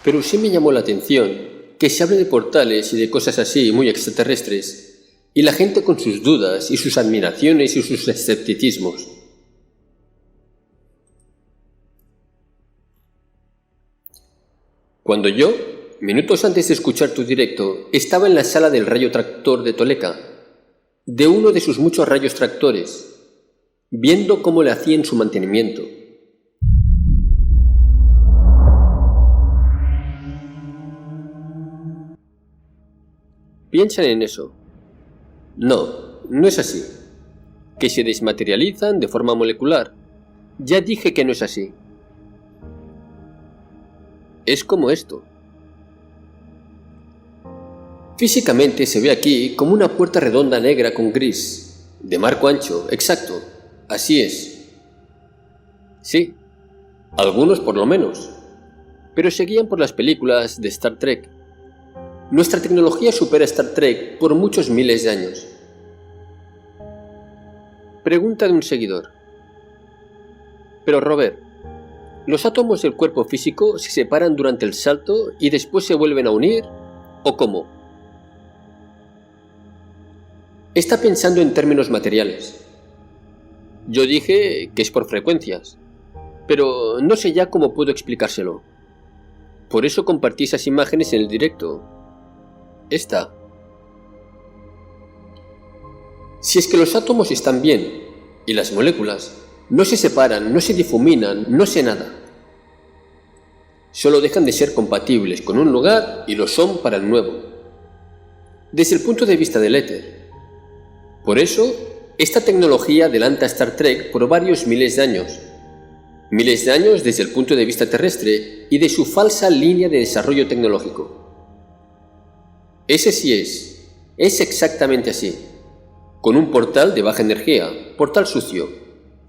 Pero sí me llamó la atención que se hable de portales y de cosas así muy extraterrestres, y la gente con sus dudas y sus admiraciones y sus escepticismos. Cuando yo, minutos antes de escuchar tu directo, estaba en la sala del rayo tractor de Toleka, de uno de sus muchos rayos tractores, viendo cómo le hacían su mantenimiento. Piensan en eso. No, no es así. Que se desmaterializan de forma molecular. Ya dije que no es así. Es como esto. Físicamente se ve aquí como una puerta redonda negra con gris, de marco ancho, exacto, así es. Sí, algunos por lo menos, pero seguían por las películas de Star Trek. Nuestra tecnología supera a Star Trek por muchos miles de años. Pregunta de un seguidor. Pero Robert, ¿los átomos del cuerpo físico se separan durante el salto y después se vuelven a unir? ¿O cómo? Está pensando en términos materiales. Yo dije que es por frecuencias, pero no sé ya cómo puedo explicárselo. Por eso compartí esas imágenes en el directo. Esta. Si es que los átomos están bien, y las moléculas no se separan, no se difuminan, no sé nada. Solo dejan de ser compatibles con un lugar y lo son para el nuevo. Desde el punto de vista del éter. Por eso, esta tecnología adelanta a Star Trek por varios miles de años. Miles de años desde el punto de vista terrestre y de su falsa línea de desarrollo tecnológico. Ese sí es exactamente así. Con un portal de baja energía, portal sucio.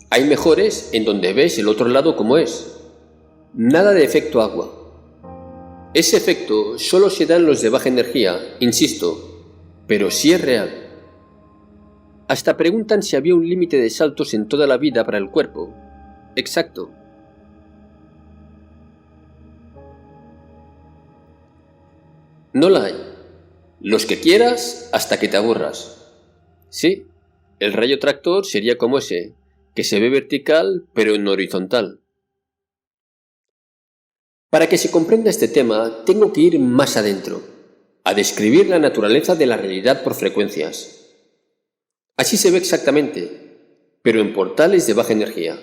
Hay mejores en donde ves el otro lado como es. Nada de efecto agua. Ese efecto solo se da en los de baja energía, insisto, pero sí es real. Hasta preguntan si había un límite de saltos en toda la vida para el cuerpo. Exacto. No la hay. Los que quieras hasta que te aburras. Sí, el rayo tractor sería como ese, que se ve vertical pero en horizontal. Para que se comprenda este tema, tengo que ir más adentro, a describir la naturaleza de la realidad por frecuencias. Así se ve exactamente, pero en portales de baja energía.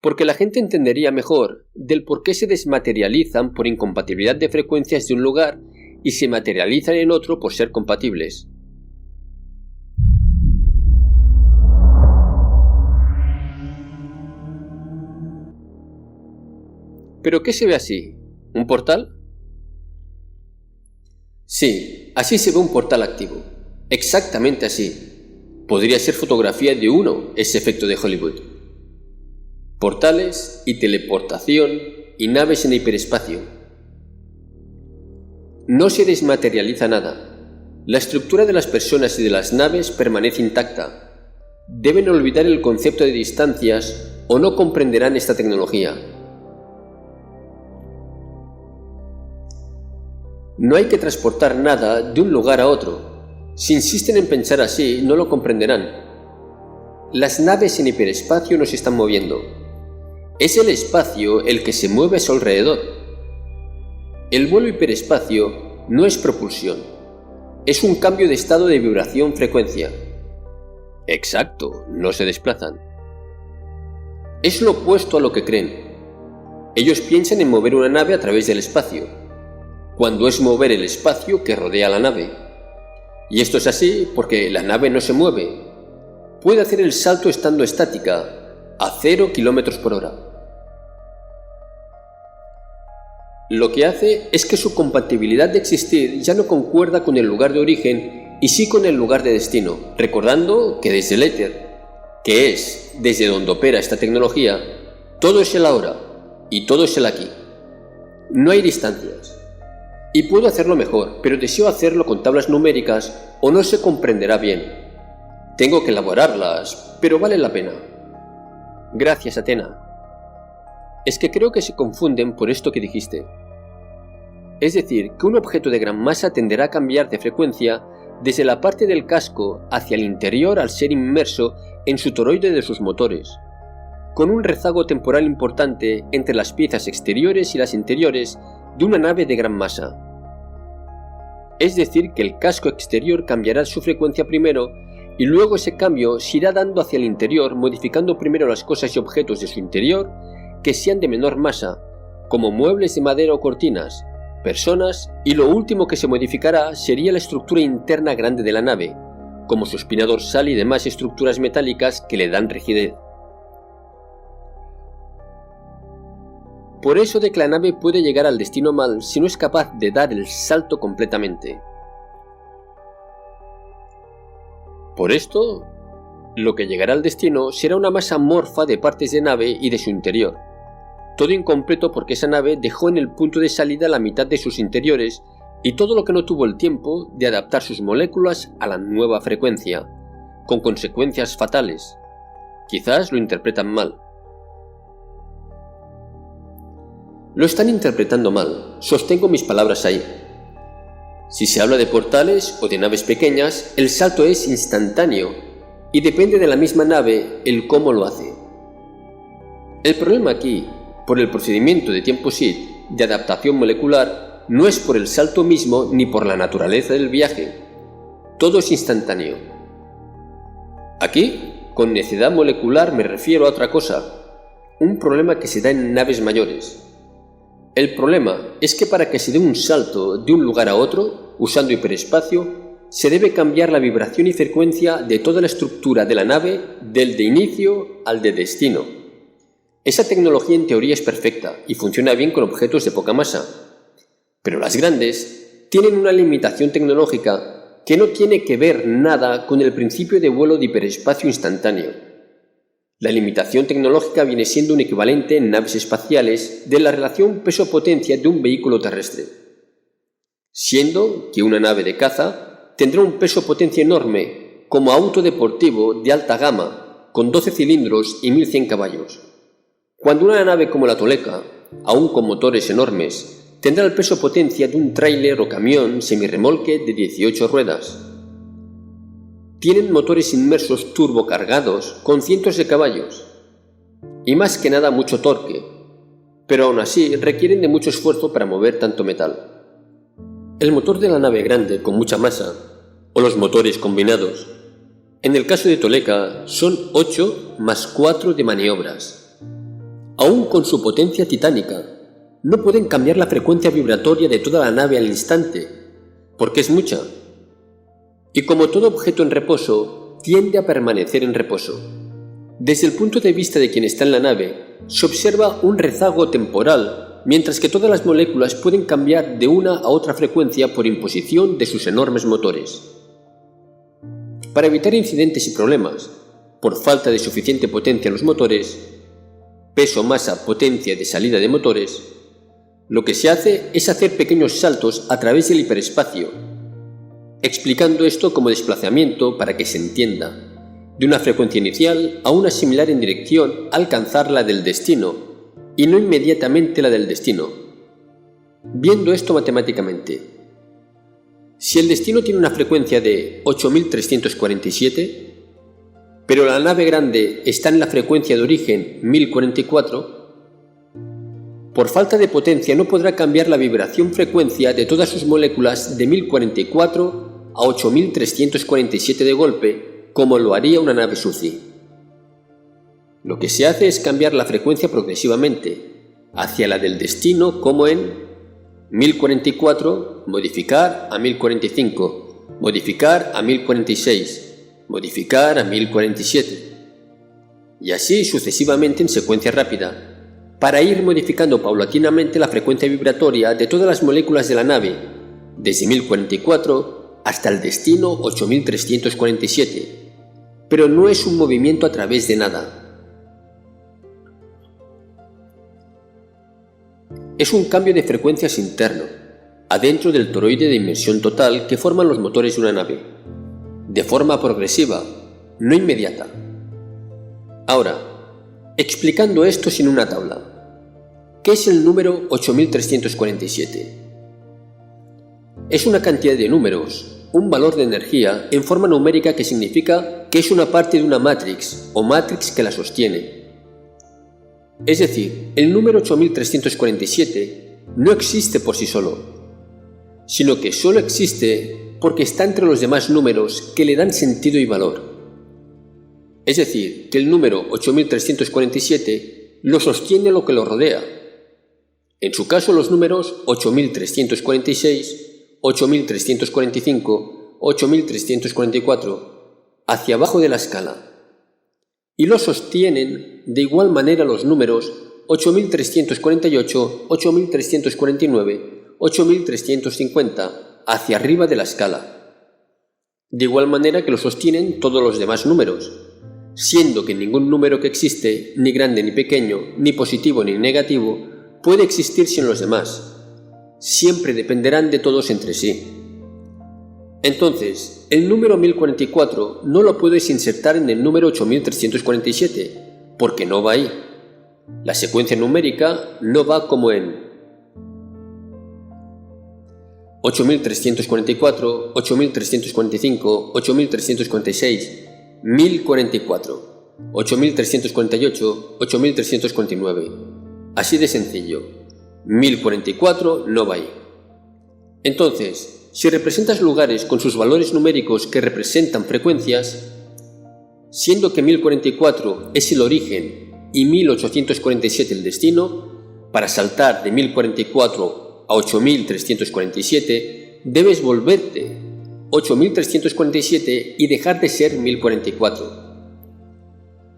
Porque la gente entendería mejor del por qué se desmaterializan por incompatibilidad de frecuencias de un lugar y se materializan en otro por ser compatibles. ¿Pero qué se ve así? ¿Un portal? Sí, así se ve un portal activo. Exactamente así. Podría ser fotografía de uno, ese efecto de Hollywood. Portales y teleportación y naves en hiperespacio. No se desmaterializa nada. La estructura de las personas y de las naves permanece intacta. Deben olvidar el concepto de distancias o no comprenderán esta tecnología. No hay que transportar nada de un lugar a otro. Si insisten en pensar así, no lo comprenderán. Las naves en hiperespacio no se están moviendo. Es el espacio el que se mueve a su alrededor. El vuelo hiperespacio no es propulsión. Es un cambio de estado de vibración-frecuencia. Exacto, no se desplazan. Es lo opuesto a lo que creen. Ellos piensan en mover una nave a través del espacio, cuando es mover el espacio que rodea la nave. Y esto es así porque la nave no se mueve. Puede hacer el salto estando estática, a 0 km/h. Lo que hace es que su compatibilidad de existir ya no concuerda con el lugar de origen y sí con el lugar de destino, recordando que desde el éter, que es desde donde opera esta tecnología, todo es el ahora y todo es el aquí. No hay distancias. Y puedo hacerlo mejor, pero deseo hacerlo con tablas numéricas o no se comprenderá bien. Tengo que elaborarlas, pero vale la pena. Gracias, Athena. Es que creo que se confunden por esto que dijiste. Es decir, que un objeto de gran masa tenderá a cambiar de frecuencia desde la parte del casco hacia el interior al ser inmerso en su toroide de sus motores, con un rezago temporal importante entre las piezas exteriores y las interiores de una nave de gran masa. Es decir, que el casco exterior cambiará su frecuencia primero y luego ese cambio se irá dando hacia el interior, modificando primero las cosas y objetos de su interior que sean de menor masa, como muebles de madera o cortinas, personas, y lo último que se modificará sería la estructura interna grande de la nave, como su espina dorsal y demás estructuras metálicas que le dan rigidez. Por eso de que la nave puede llegar al destino mal si no es capaz de dar el salto completamente. Por esto, lo que llegará al destino será una masa amorfa de partes de nave y de su interior, todo incompleto porque esa nave dejó en el punto de salida la mitad de sus interiores y todo lo que no tuvo el tiempo de adaptar sus moléculas a la nueva frecuencia, con consecuencias fatales. Quizás lo interpretan mal. Lo están interpretando mal, sostengo mis palabras ahí. Si se habla de portales o de naves pequeñas, el salto es instantáneo y depende de la misma nave el cómo lo hace. El problema aquí, por el procedimiento de tiempo SID de adaptación molecular, no es por el salto mismo ni por la naturaleza del viaje. Todo es instantáneo. Aquí, con necedad molecular me refiero a otra cosa, un problema que se da en naves mayores. El problema es que para que se dé un salto de un lugar a otro, usando hiperespacio, se debe cambiar la vibración y frecuencia de toda la estructura de la nave del de inicio al de destino. Esa tecnología en teoría es perfecta y funciona bien con objetos de poca masa, pero las grandes tienen una limitación tecnológica que no tiene que ver nada con el principio de vuelo de hiperespacio instantáneo. La limitación tecnológica viene siendo un equivalente en naves espaciales de la relación peso-potencia de un vehículo terrestre, siendo que una nave de caza tendrá un peso-potencia enorme como auto deportivo de alta gama con 12 cilindros y 1100 caballos, cuando una nave como la Toleka, aún con motores enormes, tendrá el peso-potencia de un tráiler o camión semirremolque de 18 ruedas. Tienen motores inmersos turbocargados con cientos de caballos y más que nada mucho torque, pero aún así requieren de mucho esfuerzo para mover tanto metal. El motor de la nave grande con mucha masa, o los motores combinados, en el caso de Toleka son 8 más 4 de maniobras. Aún con su potencia titánica, no pueden cambiar la frecuencia vibratoria de toda la nave al instante, porque es mucha. Y como todo objeto en reposo, tiende a permanecer en reposo. Desde el punto de vista de quien está en la nave, se observa un rezago temporal, mientras que todas las moléculas pueden cambiar de una a otra frecuencia por imposición de sus enormes motores. Para evitar incidentes y problemas, por falta de suficiente potencia en los motores, peso, masa, potencia de salida de motores, lo que se hace es hacer pequeños saltos a través del hiperespacio, explicando esto como desplazamiento para que se entienda, de una frecuencia inicial a una similar en dirección a alcanzar la del destino, y no inmediatamente la del destino. Viendo esto matemáticamente, si el destino tiene una frecuencia de 8347, pero la nave grande está en la frecuencia de origen 1044, por falta de potencia no podrá cambiar la vibración-frecuencia de todas sus moléculas de 1044 a 8347 de golpe, como lo haría una nave SUCI. Lo que se hace es cambiar la frecuencia progresivamente, hacia la del destino, como en 1044, modificar a 1045, modificar a 1046, modificar a 1047, y así sucesivamente en secuencia rápida, para ir modificando paulatinamente la frecuencia vibratoria de todas las moléculas de la nave, desde 1044 hasta el destino 8347, pero no es un movimiento a través de nada. Es un cambio de frecuencias interno, adentro del toroide de inmersión total que forman los motores de una nave, de forma progresiva, no inmediata. Ahora, explicando esto sin una tabla, ¿qué es el número 8347? es una cantidad de números, un valor de energía en forma numérica que significa que es una parte de una matrix o matrix que la sostiene. Es decir, el número 8347 no existe por sí solo, sino que solo existe porque está entre los demás números que le dan sentido y valor. Es decir, que el número 8347 lo sostiene lo que lo rodea. En su caso, los números 8346, 8345, 8344, hacia abajo de la escala. Y lo sostienen de igual manera los números 8348, 8349, 8350, hacia arriba de la escala. De igual manera que lo sostienen todos los demás números, siendo que ningún número que existe, ni grande ni pequeño, ni positivo ni negativo, puede existir sin los demás. Siempre dependerán de todos entre sí. Entonces, el número 1044 no lo puedes insertar en el número 8347, porque no va ahí. La secuencia numérica no va como en 8344, 8345, 8346, 1044, 8348, 8349. Así de sencillo. 1044 no va ahí. Entonces, si representas lugares con sus valores numéricos que representan frecuencias, siendo que 1044 es el origen y 1847 el destino, para saltar de 1044 a 8347 debes volverte 8347 y dejar de ser 1044.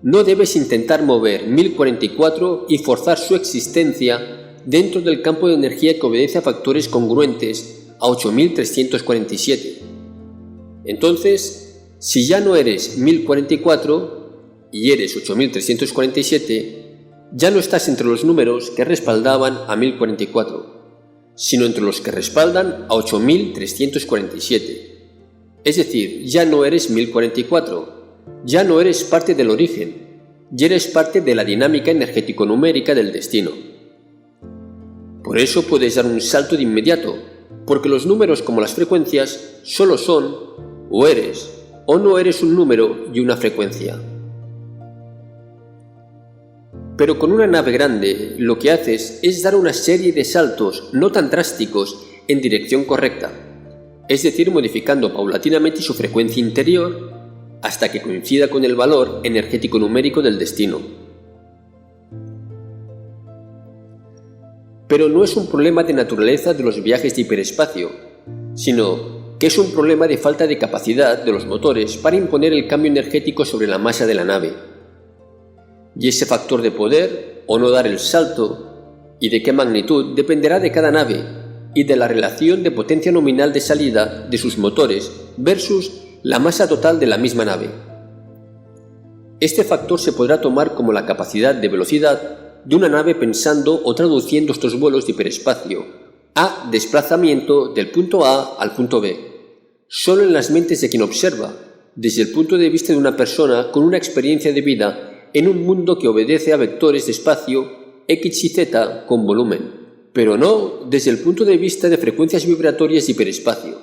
No debes intentar mover 1044 y forzar su existencia dentro del campo de energía que obedece a factores congruentes a 8347. Entonces, si ya no eres 1044 y eres 8347, ya no estás entre los números que respaldaban a 1044, sino entre los que respaldan a 8347. Es decir, ya no eres 1044, ya no eres parte del origen, ya eres parte de la dinámica energético-numérica del destino. Por eso puedes dar un salto de inmediato, porque los números como las frecuencias solo son o eres o no eres un número y una frecuencia. Pero con una nave grande lo que haces es dar una serie de saltos no tan drásticos en dirección correcta, es decir, modificando paulatinamente su frecuencia interior hasta que coincida con el valor energético numérico del destino. Pero no es un problema de naturaleza de los viajes de hiperespacio, sino que es un problema de falta de capacidad de los motores para imponer el cambio energético sobre la masa de la nave. Y ese factor de poder o no dar el salto y de qué magnitud dependerá de cada nave y de la relación de potencia nominal de salida de sus motores versus la masa total de la misma nave. Este factor se podrá tomar como la capacidad de velocidad de una nave pensando o traduciendo estos vuelos de hiperespacio a desplazamiento del punto A al punto B, solo en las mentes de quien observa, desde el punto de vista de una persona con una experiencia de vida en un mundo que obedece a vectores de espacio X y Z con volumen, pero no desde el punto de vista de frecuencias vibratorias de hiperespacio.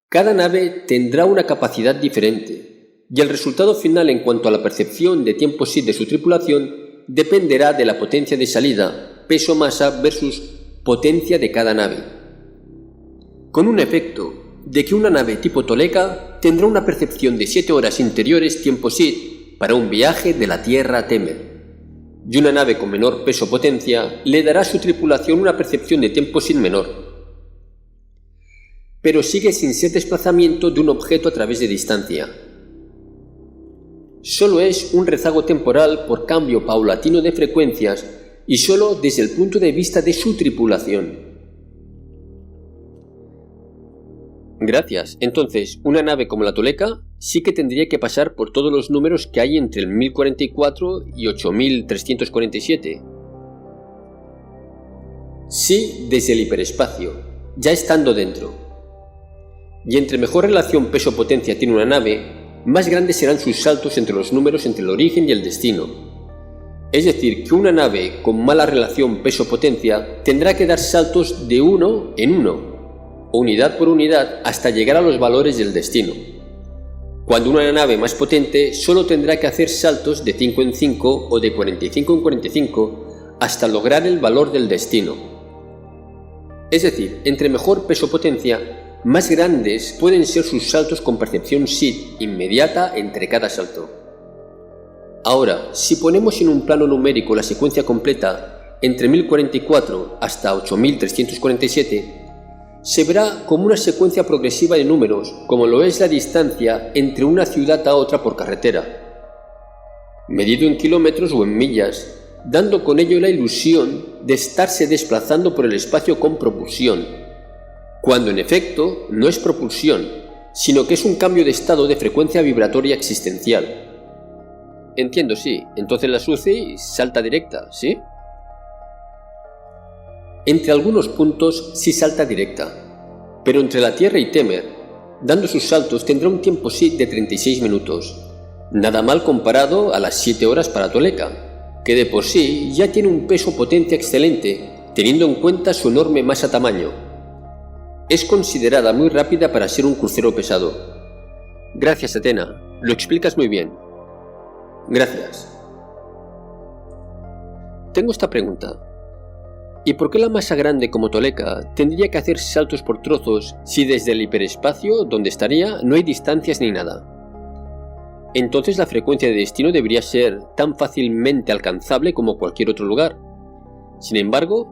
Cada nave tendrá una capacidad diferente, y el resultado final en cuanto a la percepción de tiempo sí de su tripulación dependerá de la potencia de salida, peso-masa versus potencia de cada nave. Con un efecto de que una nave tipo Toleka tendrá una percepción de 7 horas interiores tiempo SID para un viaje de la Tierra a Temer, y una nave con menor peso-potencia le dará a su tripulación una percepción de tiempo SID menor, pero sigue sin ser desplazamiento de un objeto a través de distancia. Solo es un rezago temporal por cambio paulatino de frecuencias y solo desde el punto de vista de su tripulación. Gracias. Entonces, una nave como la Toleka sí que tendría que pasar por todos los números que hay entre el 1044 y 8347. Sí, desde el hiperespacio, ya estando dentro. Y entre mejor relación peso-potencia tiene una nave, más grandes serán sus saltos entre los números entre el origen y el destino. Es decir, que una nave con mala relación peso-potencia tendrá que dar saltos de 1 en 1, unidad por unidad, hasta llegar a los valores del destino. Cuando una nave más potente solo tendrá que hacer saltos de 5 en 5 o de 45 en 45 hasta lograr el valor del destino. Es decir, entre mejor peso-potencia, más grandes pueden ser sus saltos con percepción SID inmediata entre cada salto. Ahora, si ponemos en un plano numérico la secuencia completa entre 1044 hasta 8347, se verá como una secuencia progresiva de números, como lo es la distancia entre una ciudad a otra por carretera, medido en kilómetros o en millas, dando con ello la ilusión de estarse desplazando por el espacio con propulsión, cuando en efecto no es propulsión, sino que es un cambio de estado de frecuencia vibratoria existencial. Entiendo, sí. Entonces la SUCI salta directa, ¿sí? Entre algunos puntos sí salta directa, pero entre la Tierra y Temer, dando sus saltos, tendrá un tiempo SID de 36 minutos, nada mal comparado a las 7 horas para Toleka, que de por sí ya tiene un peso-potencia excelente, teniendo en cuenta su enorme masa-tamaño. Es considerada muy rápida para ser un crucero pesado. Gracias, Atena, lo explicas muy bien. Gracias. Tengo esta pregunta. ¿Y por qué la masa grande como Toleka tendría que hacer saltos por trozos si desde el hiperespacio, donde estaría, no hay distancias ni nada? Entonces la frecuencia de destino debería ser tan fácilmente alcanzable como cualquier otro lugar. Sin embargo,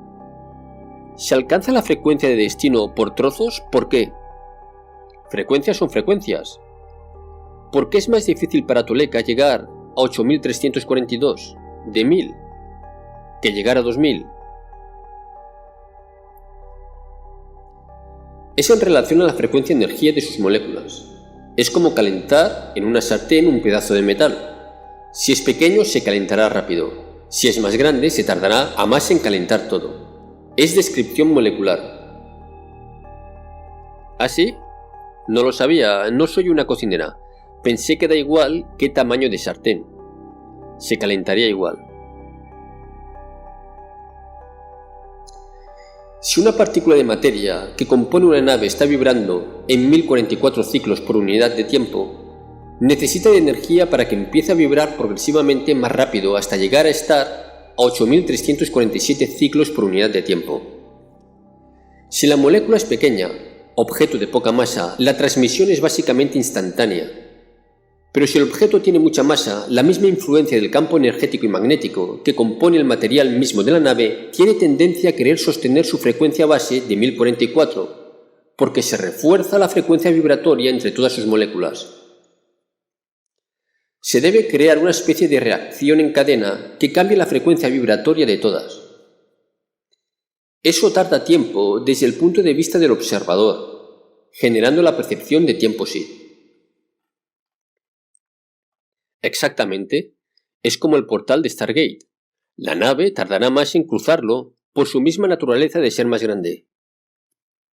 ¿se alcanza la frecuencia de destino por trozos? ¿Por qué? Frecuencias son frecuencias. ¿Por qué es más difícil para Toleka llegar a 8342 de 1000 que llegar a 2000? Es en relación a la frecuencia de energía de sus moléculas. Es como calentar en una sartén un pedazo de metal. Si es pequeño se calentará rápido. Si es más grande se tardará a más en calentar todo. Es descripción molecular. ¿Ah, sí? No lo sabía, no soy una cocinera. Pensé que da igual qué tamaño de sartén. Se calentaría igual. Si una partícula de materia que compone una nave está vibrando en 1044 ciclos por unidad de tiempo, necesita de energía para que empiece a vibrar progresivamente más rápido hasta llegar a estar a 8347 ciclos por unidad de tiempo. Si la molécula es pequeña, objeto de poca masa, la transmisión es básicamente instantánea. Pero si el objeto tiene mucha masa, la misma influencia del campo energético y magnético que compone el material mismo de la nave tiene tendencia a querer sostener su frecuencia base de 1044, porque se refuerza la frecuencia vibratoria entre todas sus moléculas. Se debe crear una especie de reacción en cadena que cambie la frecuencia vibratoria de todas. Eso tarda tiempo desde el punto de vista del observador, generando la percepción de tiempo SID. Exactamente, es como el portal de Stargate. La nave tardará más en cruzarlo por su misma naturaleza de ser más grande.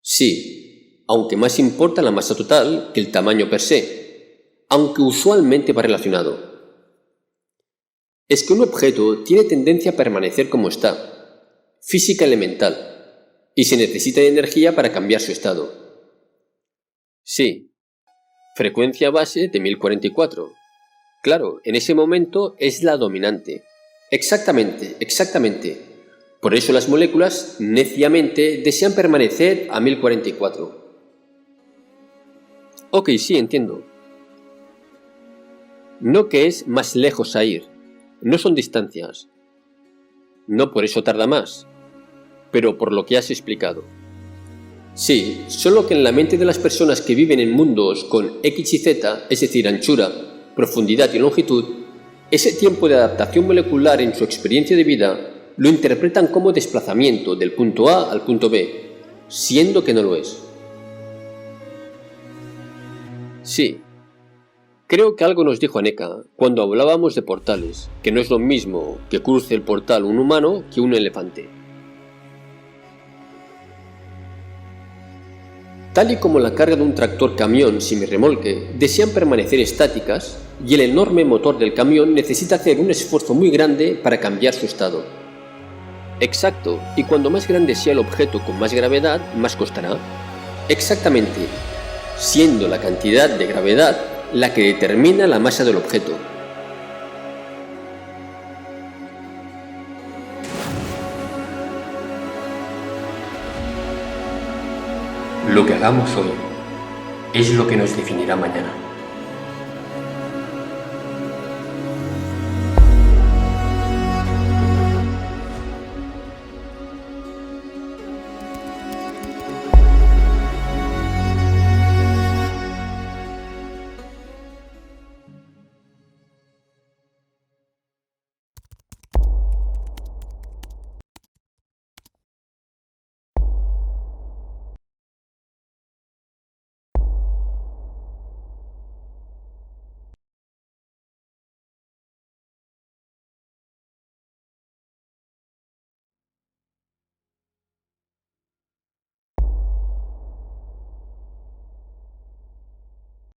Sí, aunque más importa la masa total que el tamaño per se, aunque usualmente va relacionado. Es que un objeto tiene tendencia a permanecer como está, física elemental, y se necesita de energía para cambiar su estado. Sí, frecuencia base de 1044. Claro, en ese momento es la dominante. Exactamente, exactamente. Por eso las moléculas, neciamente, desean permanecer a 1044. Ok, sí, entiendo. No que es más lejos a ir. No son distancias. No por eso tarda más. Pero por lo que has explicado. Sí, solo que en la mente de las personas que viven en mundos con X y Z, es decir, anchura, profundidad y longitud, ese tiempo de adaptación molecular en su experiencia de vida lo interpretan como desplazamiento del punto A al punto B, siendo que no lo es. Sí, creo que algo nos dijo Aneka cuando hablábamos de portales, que no es lo mismo que cruce el portal un humano que un elefante. Tal y como la carga de un tractor-camión semirremolque desean permanecer estáticas, y el enorme motor del camión necesita hacer un esfuerzo muy grande para cambiar su estado. Exacto, y cuando más grande sea el objeto con más gravedad, más costará. Exactamente, siendo la cantidad de gravedad la que determina la masa del objeto. Lo que hagamos hoy es lo que nos definirá mañana.